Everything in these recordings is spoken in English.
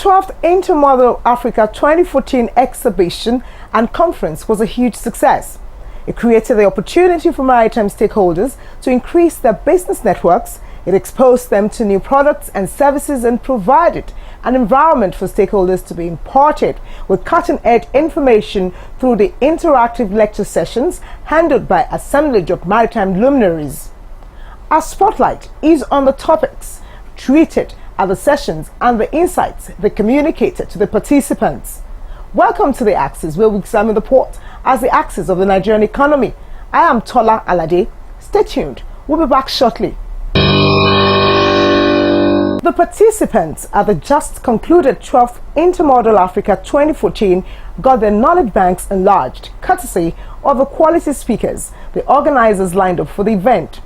12th Intermodal Africa 2014 exhibition and conference was a huge success. It created the opportunity for maritime stakeholders to increase their business networks. It exposed them to new products and services and provided an environment for stakeholders to be imparted with cutting-edge information through the interactive lecture sessions handled by assemblage of maritime luminaries. Our spotlight is on the topics treated at the sessions and the insights they communicated to the participants. Welcome to the Axis, where we examine the port as the axis of the Nigerian economy. I am Tola Alade. Stay tuned. We'll be back shortly. The participants at the just concluded 12th Intermodal Africa 2014 got their knowledge banks enlarged, courtesy of the quality speakers the organizers lined up for the event.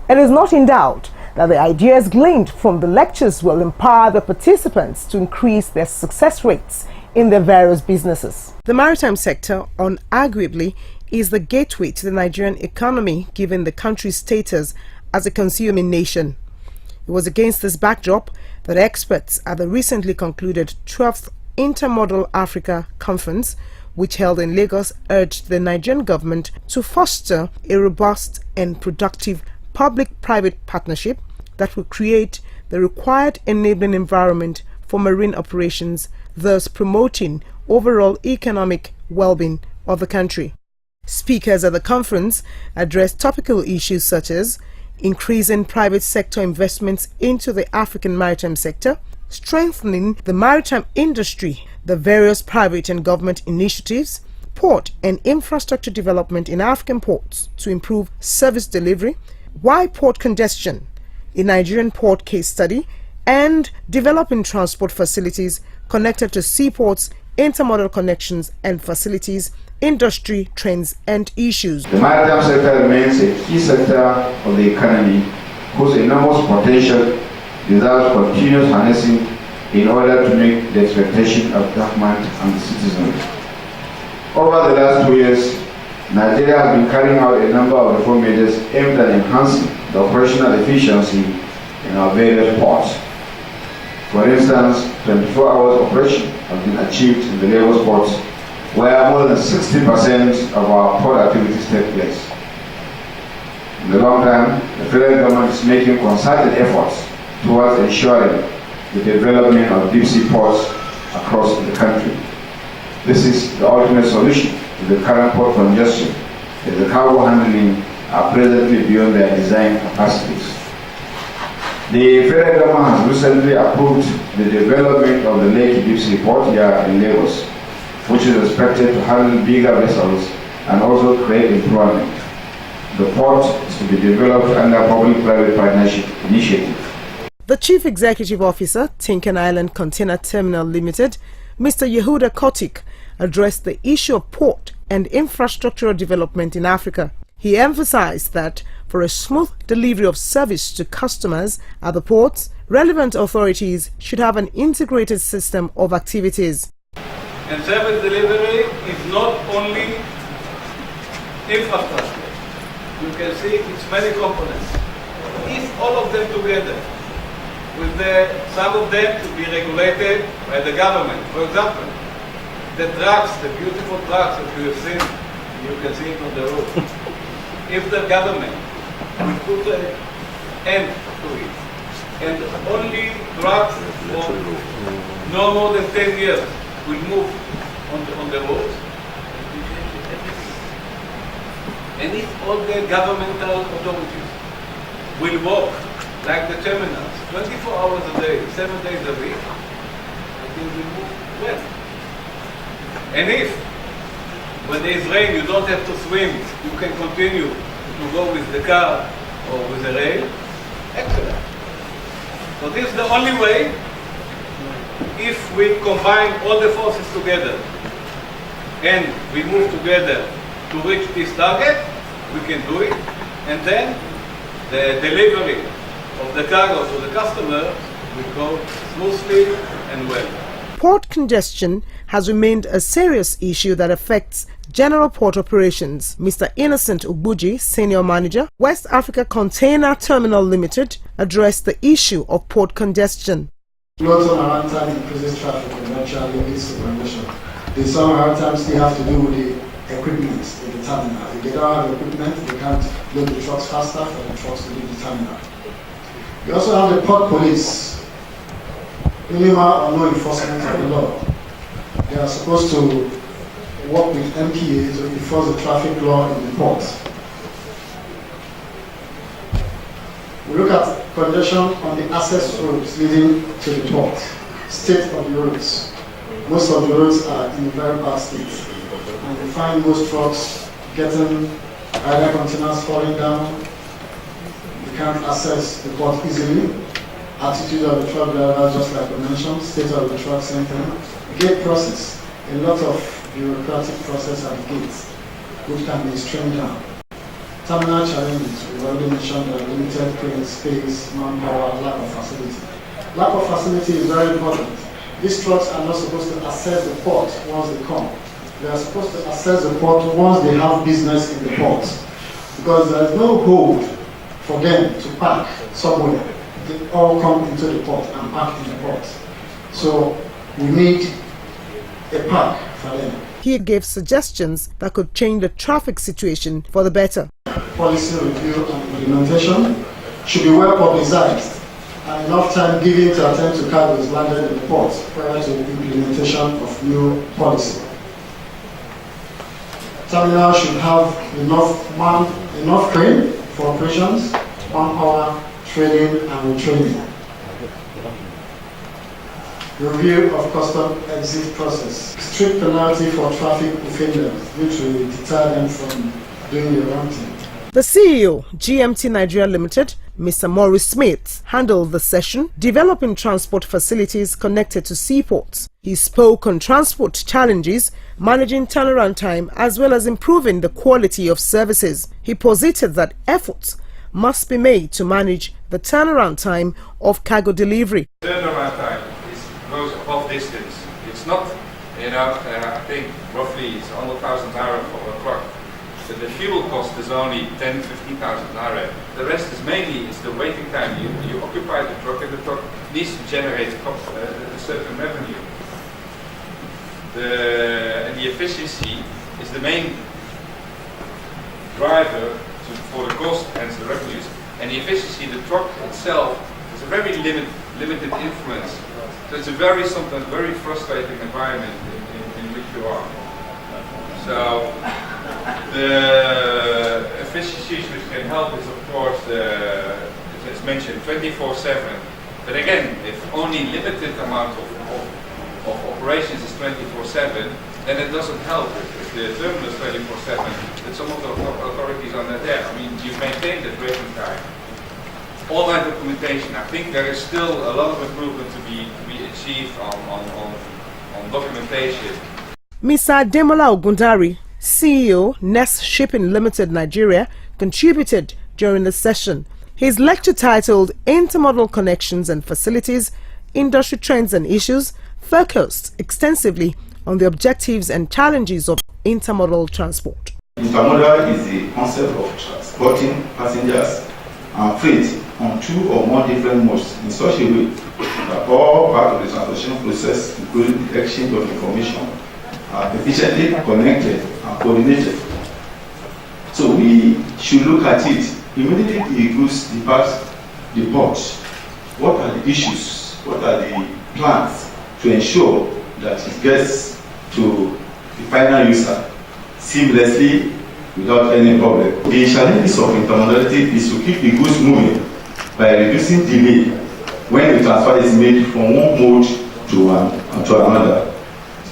It is not in doubt that the ideas gleaned from the lectures will empower the participants to increase their success rates in their various businesses. The maritime sector, unarguably, is the gateway to the Nigerian economy, given the country's status as a consuming nation. It was against this backdrop that experts at the recently concluded 12th Intermodal Africa Conference, which held in Lagos, urged the Nigerian government to foster a robust and productive public-private partnership that will create the required enabling environment for marine operations, thus promoting overall economic well-being of the country. Speakers at the conference addressed topical issues such as increasing private sector investments into the African maritime sector, strengthening the maritime industry, the various private and government initiatives, port and infrastructure development in African ports to improve service delivery, why port congestion, a Nigerian port case study, and developing transport facilities connected to seaports, intermodal connections and facilities, industry trends and issues. The maritime sector remains a key sector of the economy whose enormous potential deserves continuous harnessing in order to meet the expectation of government and the citizens. Over the last 2 years, Nigeria has been carrying out a number of reform measures aimed at enhancing the operational efficiency in our various ports. For instance, 24 hours operation has been achieved in the Lagos ports, where more than 60% of our port activities take place. In the long term, the federal government is making concerted efforts towards ensuring the development of deep sea ports across the country. This is the ultimate solution to the current port congestion, as the cargo handling are presently beyond their design capacities. The federal government has recently approved the development of the Lake Deep Sea Port here in Lagos, which is expected to handle bigger vessels and also create employment. The port is to be developed under public-private partnership initiative. The Chief Executive Officer, Tinkan Island Container Terminal Limited, Mr. Yehuda Kotik, addressed the issue of port and infrastructural development in Africa. He emphasized that for a smooth delivery of service to customers at the ports, relevant authorities should have an integrated system of activities. And service delivery is not only infrastructure. You can see it's many components. If all of them together, with some of them to be regulated by the government. For example, the trucks, the beautiful trucks that you have seen, you can see it on the road. If the government will put an end to it, and only trucks for no more than 10 years will move on the roads, and if all the governmental authorities will work like the terminals, 24 hours a day, 7 days a week, I think we move well. And if, when there is rain, you don't have to swim, you can continue to go with the car or with the rail, excellent. So this is the only way. If we combine all the forces together and we move together to reach this target, we can do it. And then the delivery of the cargo to the customer will go smoothly and well. Port congestion has remained a serious issue that affects general port operations. Mr. Innocent Ubuji, Senior Manager, West Africa Container Terminal Limited, addressed the issue of port congestion. Low turnaround time increases traffic and eventually leads to congestion. The turnaround time still have to do with the equipment in the terminal. If they don't have equipment, they can't load the trucks faster for the trucks to leave the terminal. We also have the port police, minimal or no enforcement of the law. They are supposed to work with MPA to enforce the traffic law in the port. We look at congestion on the access roads leading to the port, state of the roads. Most of the roads are in a very bad state. And we find most trucks getting either containers falling down, you can't access the port easily, attitude of the truck driver, just like I mentioned, state of the truck center, gate process, a lot of bureaucratic process at the gates, which can be streamed down. Terminal challenges, we've already mentioned the limited crane space, manpower, lack of facility. Lack of facility is very important. These trucks are not supposed to access the port once they come. They are supposed to access the port once they have business in the port. Because there is no hold for them to park somewhere. They all come into the port and park in the port. So we need a park for them. He gave suggestions that could change the traffic situation for the better. Policy review and implementation should be well publicized and enough time given to attend to cargoes landed in the port prior to the implementation of new policy. Terminal should have enough crane for operations, manpower, training and retraining. Review of custom exit process. Strict penalty for traffic offenders, which will deter them from doing the wrong thing. The CEO, GMT Nigeria Limited, Mr. Maurice Smith, handled the session, developing transport facilities connected to seaports. He spoke on transport challenges, managing turnaround time, as well as improving the quality of services. He posited that efforts must be made to manage the turnaround time of cargo delivery. Turnaround time goes above distance. It's not, I think roughly it's 100,000 naira for a truck. So the fuel cost is only 10,000 to 15,000 naira. The rest is mainly the waiting time. You occupy the truck and the truck needs to generate a certain revenue. And the efficiency is the main driver for the cost and the revenues. And the efficiency, the truck itself, is a very limited influence. So it's sometimes very frustrating environment in which you are. So the efficiencies which can help is of course, as mentioned, 24/7. But again, if only limited amount of operations is 24/7, then it doesn't help. If the terminal is 24/7, then some of the authorities are not there. I mean, you maintain the waiting time. Online documentation. I think there is still a lot of improvement to be achieved on documentation. Mr. Demola Ogundari, CEO, Ness Shipping Limited Nigeria, contributed during the session. His lecture titled Intermodal Connections and Facilities, Industry Trends and Issues focused extensively on the objectives and challenges of intermodal transport. Intermodal is the concept of transporting passengers and freight on two or more different modes in such a way that all parts of the transportation process, including the exchange of information, are efficiently connected and coordinated. So we should look at it. Immediately the goods depart the port. What are the issues? What are the plans to ensure that it gets to the final user seamlessly without any problem? The challenges of intermodality is to keep the goods moving by reducing delay when the transfer is made from one mode to another.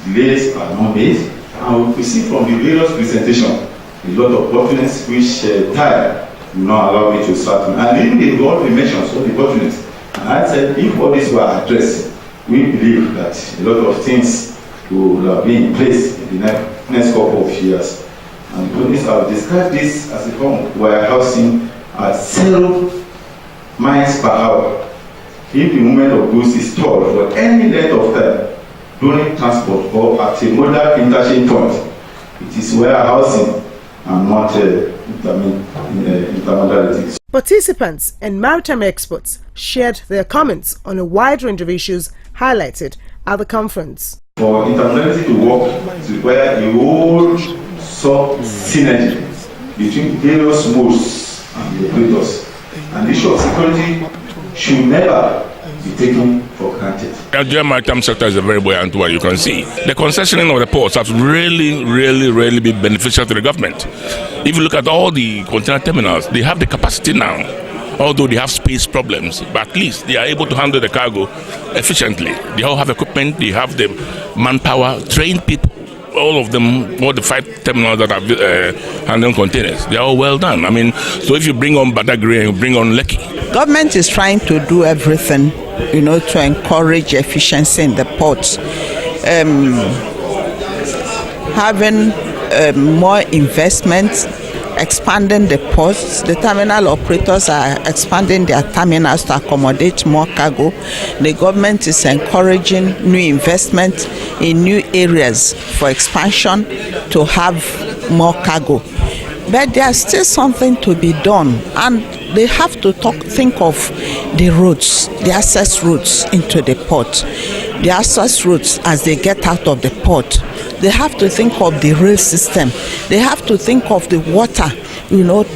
Delays are not made, and we see from the various presentations a lot of bottlenecks which time will not allow me to start. And even they already mentioned all the bottlenecks. And I said, if all these were addressed, we believe that a lot of things will be in place in the next couple of years. And the police have described this as a form of warehousing at 0 miles per hour. If the movement of goods is stored for any length of time during transport or at a modal interchange point, it is warehousing. and not intermodalities. Participants and maritime experts shared their comments on a wide range of issues highlighted at the conference. For intermodality to work, it requires a whole synergy between various modes and the operators. And the issue of security should never be taken for granted. The Nigerian maritime sector is a very buoyant one, you can see. The concessioning of the ports has really been beneficial to the government. If you look at all the container terminals, they have the capacity now, although they have space problems, but at least they are able to handle the cargo efficiently. They all have equipment, they have the manpower, trained people. All of them, all the 5 terminals that are handling containers, they are all well done. I mean, so if you bring on Badagry and you bring on Lekki. Government is trying to do everything, to encourage efficiency in the ports. Having more investment, expanding the ports. The terminal operators are expanding their terminals to accommodate more cargo. The government is encouraging new investment in new areas for expansion to have more cargo. But there's still something to be done, and they have to think of the routes, the access routes into the port, the access routes as they get out of the port. They have to think of the rail system. They have to think of the water,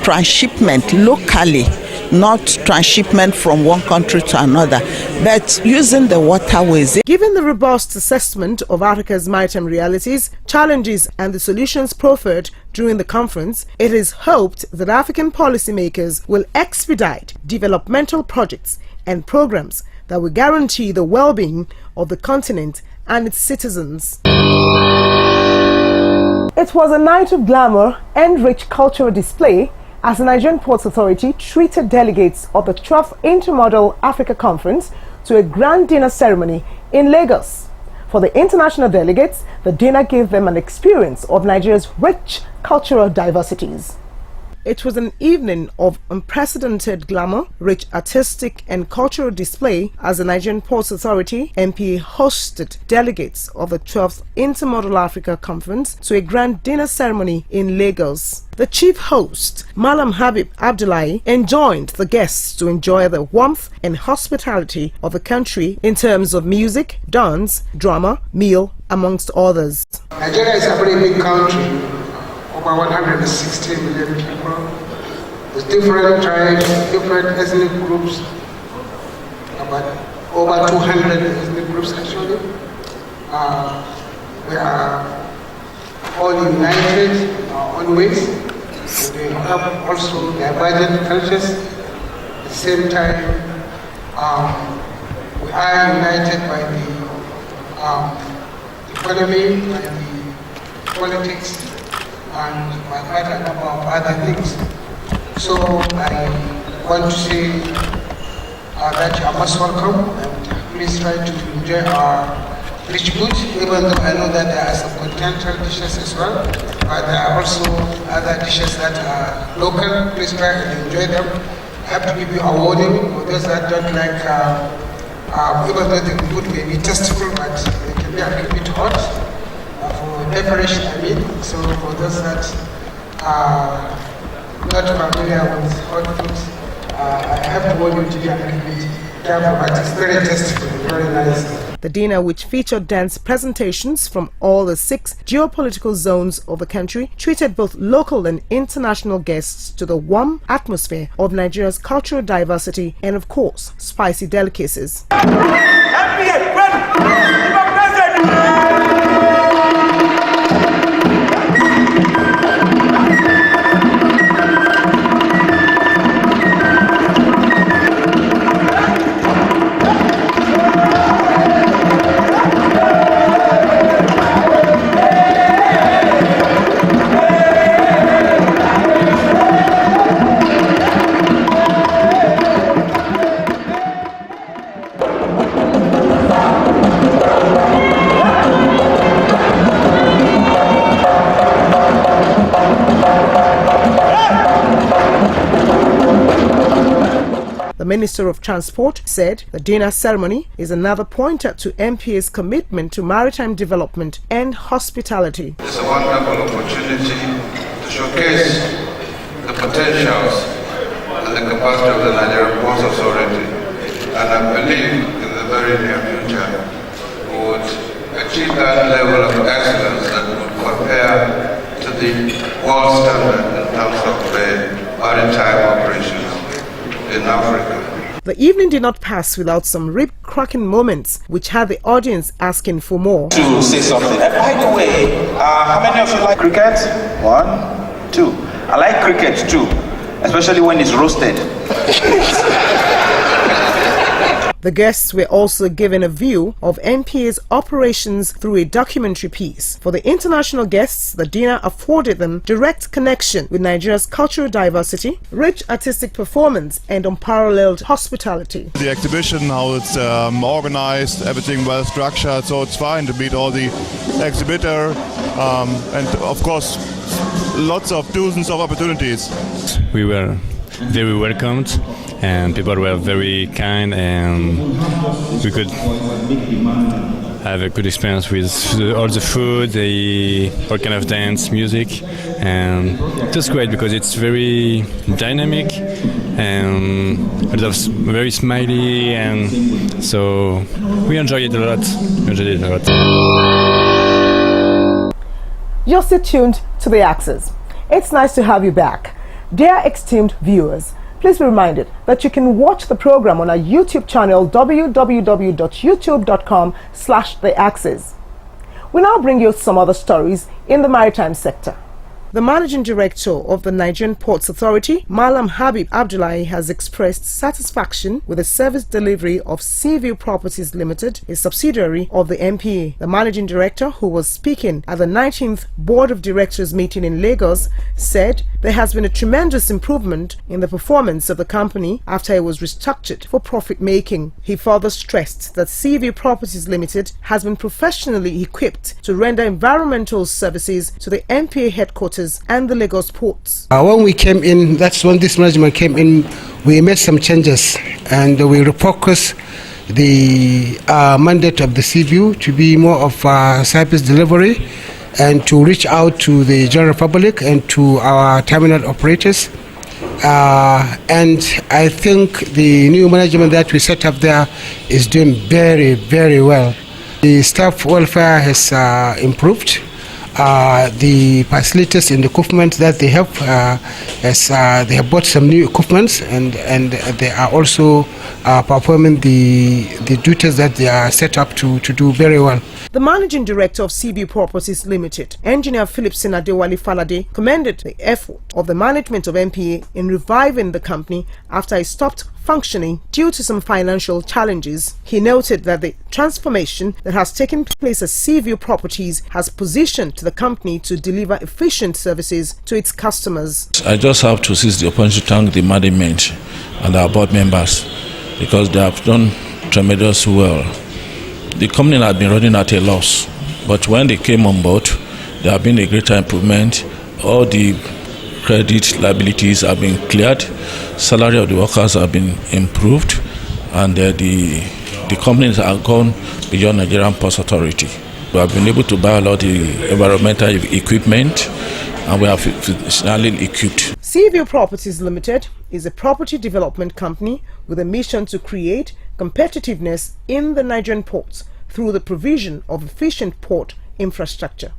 transshipment locally, not transshipment from one country to another, but using the waterways. Given the robust assessment of Africa's maritime realities, challenges and the solutions proffered during the conference, it is hoped that African policymakers will expedite developmental projects and programs that will guarantee the well-being of the continent and its citizens. It was a night of glamour and rich cultural display as the Nigerian Ports Authority treated delegates of the 12th Intermodal Africa Conference to a grand dinner ceremony in Lagos. For the international delegates, the dinner gave them an experience of Nigeria's rich cultural diversities. It was an evening of unprecedented glamour, rich artistic and cultural display as the Nigerian Ports Authority (NPA) hosted delegates of the 12th Intermodal Africa Conference to a grand dinner ceremony in Lagos. The chief host, Malam Habib Abdullahi, enjoined the guests to enjoy the warmth and hospitality of the country in terms of music, dance, drama, meal, amongst others. Nigeria is a very big country. Over 160 million people, with different tribes, different ethnic groups, about over 200 ethnic groups actually. We are all united in our own ways. We have also divergent cultures. At the same time, we are united by the economy, by the politics, and quite a number of other things. So I want to say that you are most welcome, and please try to enjoy our rich food, even though I know that there are some continental dishes as well, but there are also other dishes that are local. Please try and enjoy them. I have to give you a warning for those that don't like, even though the food may be tasteful, but they can be a little bit hot. For preparation, so for those that are not familiar with hot food, I have to warn you to be a little bit careful, but it's very tasteful, very nice. The dinner, which featured dance presentations from all the 6 geopolitical zones of the country, treated both local and international guests to the warm atmosphere of Nigeria's cultural diversity and, of course, spicy delicacies. The Minister of Transport said the dinner ceremony is another pointer to NPA's commitment to maritime development and hospitality. It's a wonderful opportunity to showcase the potentials and the capacity of the Nigerian Ports Authority, and I believe in the very near future we would achieve that level of excellence that would compare to the world standard in terms of maritime operations in Africa. The evening did not pass without some rib-cracking moments which had the audience asking for more. To say something. By the way, how many of you like cricket? 1, 2. I like cricket too, especially when it's roasted. The guests were also given a view of MPA's operations through a documentary piece. For the international guests, the dinner afforded them direct connection with Nigeria's cultural diversity, rich artistic performance, and unparalleled hospitality. The exhibition, how it's organized, everything well structured, so it's fine to meet all the exhibitor, and of course, lots of dozens of opportunities. We were very welcomed, and people were very kind, and we could have a good experience with all the food, all kind of dance, music, and it was great because it's very dynamic and very smiley, and so we enjoyed it a lot. You're still tuned to The Axis. It's nice to have you back. Dear esteemed viewers, please be reminded that you can watch the program on our YouTube channel www.youtube.com/theaxis. We now bring you some other stories in the maritime sector. The managing director of the Nigerian Ports Authority, Malam Habib Abdullahi, has expressed satisfaction with the service delivery of Seaview Properties Limited, a subsidiary of the MPA. The managing director, who was speaking at the 19th Board of Directors meeting in Lagos, said there has been a tremendous improvement in the performance of the company after it was restructured for profit making. He further stressed that Seaview Properties Limited has been professionally equipped to render environmental services to the MPA headquarters and the Lagos ports. When we came in, that's when this management came in, we made some changes and we refocused the mandate of the Seaview to be more of service delivery and to reach out to the general public and to our terminal operators. And I think the new management that we set up there is doing very, very well. The staff welfare has improved. The facilities and equipment that they have, they have bought some new equipment, and they are also performing the duties that they are set up to do very well. The managing director of Seaview Properties Limited, Engineer Philipson Adewale Falade, commended the effort of the management of MPA in reviving the company after it stopped functioning due to some financial challenges. He noted that the transformation that has taken place at Seaview Properties has positioned the company to deliver efficient services to its customers. I just have to seize the opportunity to thank the management and our board members because they have done tremendous well. The company had been running at a loss, but when they came on board, there have been a greater improvement. All the credit liabilities have been cleared, salary of the workers have been improved, and the companies have gone beyond Nigerian Ports Authority. We have been able to buy a lot of the environmental equipment, and we have finally equipped. Seaview Properties Limited is a property development company with a mission to create competitiveness in the Nigerian ports through the provision of efficient port infrastructure.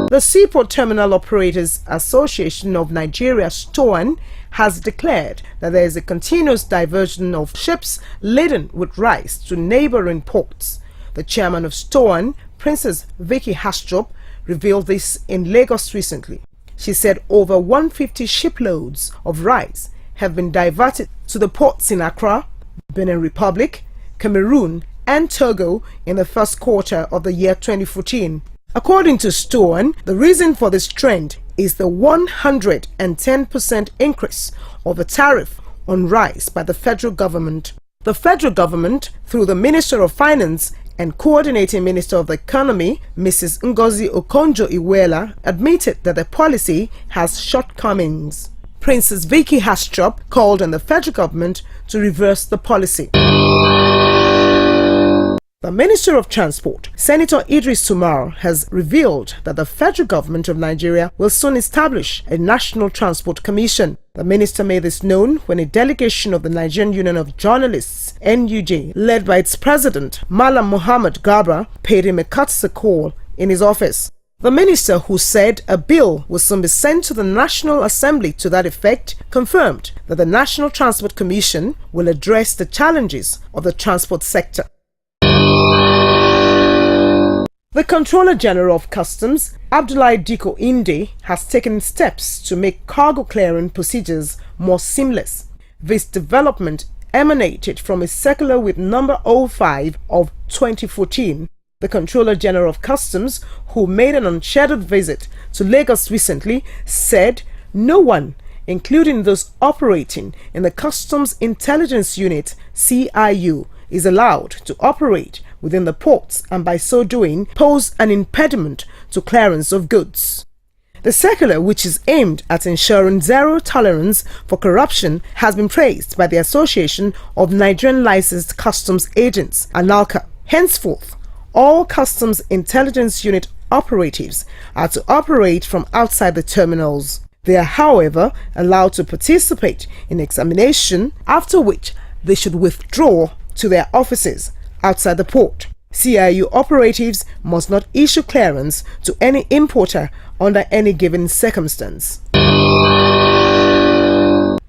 The Seaport Terminal Operators Association of Nigeria, STOAN, has declared that there is a continuous diversion of ships laden with rice to neighboring ports. The chairman of STOAN, Princess Vicky Hastrop, revealed this in Lagos recently. She said over 150 shiploads of rice have been diverted to the ports in Accra, Benin Republic, Cameroon and Togo in the first quarter of the year 2014. According to STOAN, the reason for this trend is the 110% increase of the tariff on rice by the federal government. The federal government, through the Minister of Finance and Coordinating Minister of the Economy, Mrs. Ngozi Okonjo-Iweala, admitted that the policy has shortcomings. Princess Vicky Hastrop called on the federal government to reverse the policy. The Minister of Transport, Senator Idris Umar, has revealed that the federal government of Nigeria will soon establish a National Transport Commission. The minister made this known when a delegation of the Nigerian Union of Journalists, NUJ, led by its president, Malam Muhammad Garba, paid him a courtesy call in his office. The minister, who said a bill will soon be sent to the National Assembly to that effect, confirmed that the National Transport Commission will address the challenges of the transport sector. The Controller General of Customs, Abdullahi Diko Inde, has taken steps to make cargo clearing procedures more seamless. This development emanated from a circular with number 05 of 2014. The Controller General of Customs, who made an unscheduled visit to Lagos recently, said no one, including those operating in the Customs Intelligence Unit (CIU), is allowed to operate within the ports and by so doing pose an impediment to clearance of goods. The circular, which is aimed at ensuring zero tolerance for corruption, has been praised by the Association of Nigerian Licensed Customs Agents, ANALCA. Henceforth, all Customs Intelligence Unit operatives are to operate from outside the terminals. They are, however, allowed to participate in examination, after which they should withdraw to their offices outside the port. CIU operatives must not issue clearance to any importer under any given circumstance.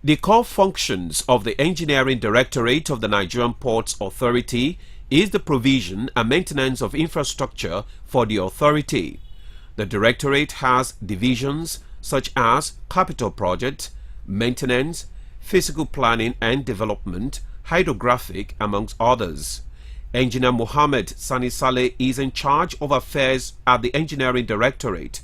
The core functions of the Engineering Directorate of the Nigerian Ports Authority is the provision and maintenance of infrastructure for the authority. The Directorate has divisions such as capital project, maintenance, physical planning and development, hydrographic, amongst others. Engineer Mohammed Sani Saleh is in charge of affairs at the Engineering Directorate.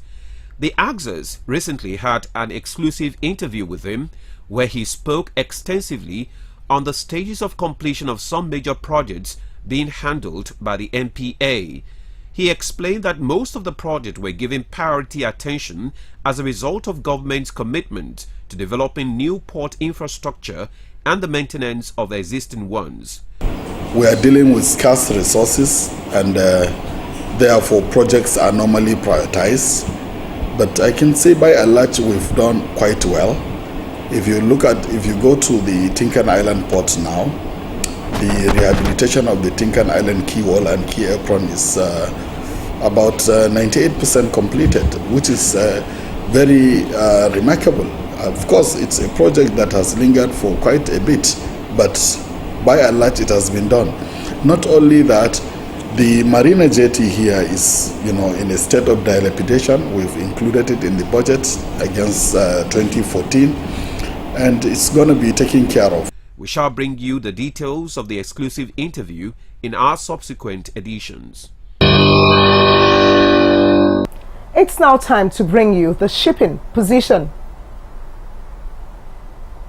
The Axis recently had an exclusive interview with him where he spoke extensively on the stages of completion of some major projects being handled by the NPA. He explained that most of the projects were given priority attention as a result of government's commitment to developing new port infrastructure and the maintenance of the existing ones. We are dealing with scarce resources and therefore projects are normally prioritized. But I can say by and large we've done quite well. If you go to the Tinkan Island port now, the rehabilitation of the Tinkan Island quay wall and quay apron is about 98% completed, which is very remarkable. Of course, it's a project that has lingered for quite a bit, but by and large it has been done. Not only that, the Marina Jetty here is, in a state of dilapidation. We've included it in the budget against 2014, and it's going to be taken care of. We shall bring you the details of the exclusive interview in our subsequent editions. It's now time to bring you the shipping position.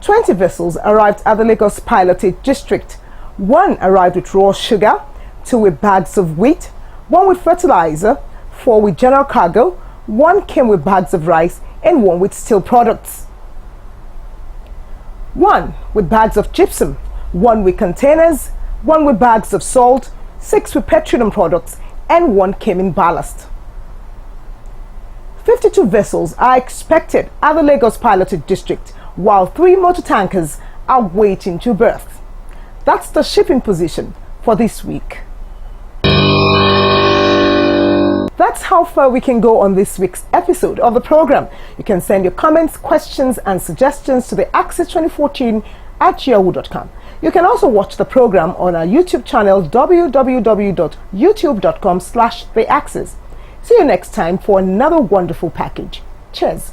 20 vessels arrived at the Lagos Pilotage District. 1 arrived with raw sugar, 2 with bags of wheat, 1 with fertilizer, 4 with general cargo, 1 came with bags of rice, and 1 with steel products. 1 with bags of gypsum, 1 with containers, 1 with bags of salt, 6 with petroleum products, and 1 came in ballast. 52 vessels are expected at the Lagos Pilotage District, while 3 motor tankers are waiting to berth. That's the shipping position for this week. That's how far we can go on this week's episode of the program. You can send your comments, questions, and suggestions to the axis2014@yahoo.com. You can also watch the program on our YouTube channel, www.youtube.com/theaxis. See you next time for another wonderful package. Cheers.